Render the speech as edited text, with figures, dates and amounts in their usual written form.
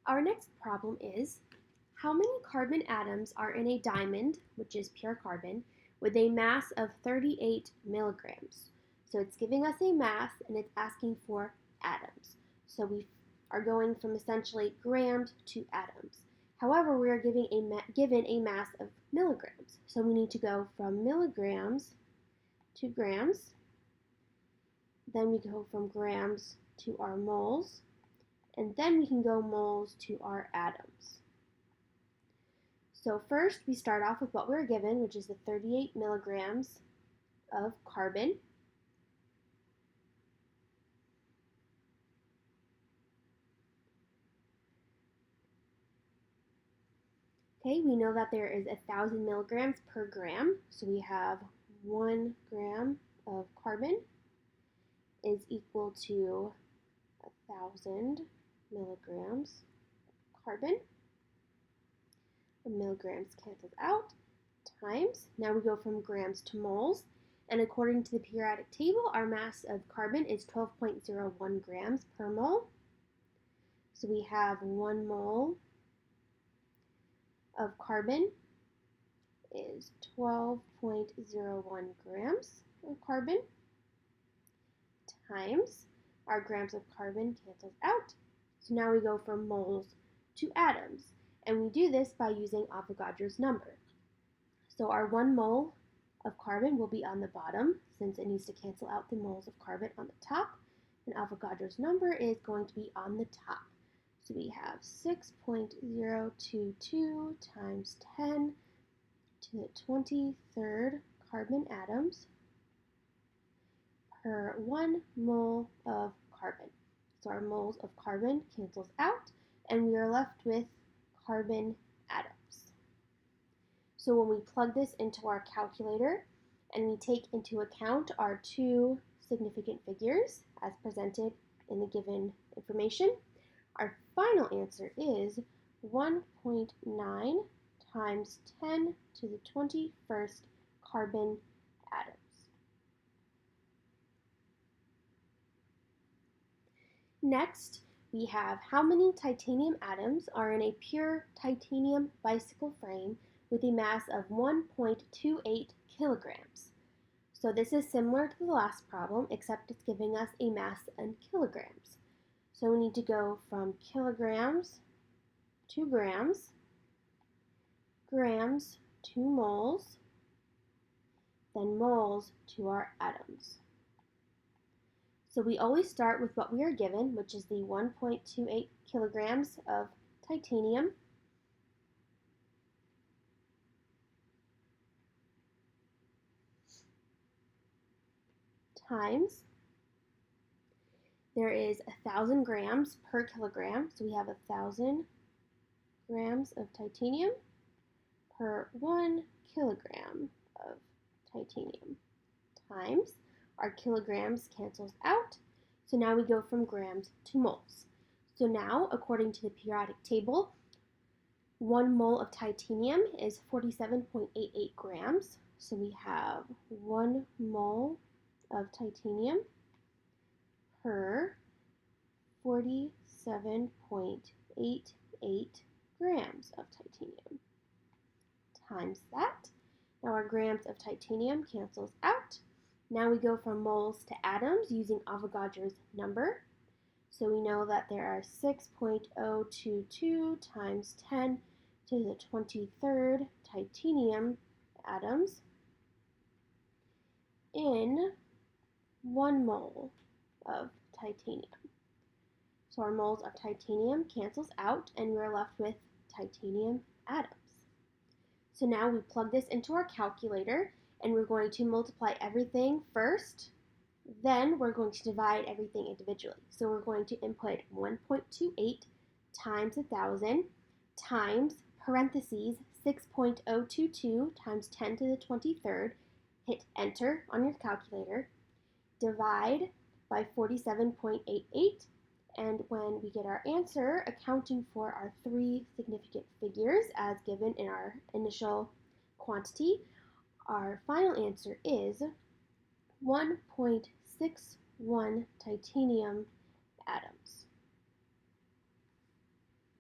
Our next problem is, how many carbon atoms are in a diamond, which is pure carbon, with a mass of 38 milligrams? So it's giving us a mass and it's asking for atoms. So we are going from essentially grams to atoms. However, we are given a mass of milligrams. So we need to go from milligrams to grams. Then we go from grams to our moles. And then we can go moles to our atoms. So first we start off with what we're given, which is the 38 milligrams of carbon. Okay, we know that there is 1,000 milligrams per gram, so we have 1 gram of carbon is equal to 1,000 milligrams of carbon. The milligrams cancels out, times. Now we go from grams to moles, and according to the periodic table, our mass of carbon is 12.01 grams per mole. So we have 1 mole of carbon is 12.01 grams of carbon times our grams of carbon cancels out. So now we go from moles to atoms, and we do this by using Avogadro's number. So our 1 mole of carbon will be on the bottom since it needs to cancel out the moles of carbon on the top, and Avogadro's number is going to be on the top. So we have 6.022 times 10 to the 23rd carbon atoms per 1 mole of carbon. So our moles of carbon cancels out, and we are left with carbon atoms. So when we plug this into our calculator and we take into account our 2 significant figures as presented in the given information, our final answer is 1.9 times 10 to the 21st carbon atoms. Next, we have how many titanium atoms are in a pure titanium bicycle frame with a mass of 1.28 kilograms. So this is similar to the last problem, except it's giving us a mass in kilograms. So we need to go from kilograms to grams, grams to moles, then moles to our atoms. So we always start with what we are given, which is the 1.28 kilograms of titanium times, there is 1,000 grams per kilogram, so we have 1,000 grams of titanium per 1 kilogram of titanium times, our kilograms cancels out, so now we go from grams to moles. So now, according to the periodic table, 1 mole of titanium is 47.88 grams, so we have 1 mole of titanium per 47.88 grams of titanium times that. Now our grams of titanium cancels out. Now we go from moles to atoms using Avogadro's number. So we know that there are 6.022 times 10 to the 23rd titanium atoms in 1 mole of titanium. So our moles of titanium cancels out and we're left with titanium atoms. So now we plug this into our calculator and we're going to multiply everything first, then we're going to divide everything individually. So we're going to input 1.28 times 1,000 times parentheses 6.022 times 10 to the 23rd, hit enter on your calculator, divide by 47.88, and when we get our answer, accounting for our 3 significant figures as given in our initial quantity, our final answer is 1.61 titanium atoms.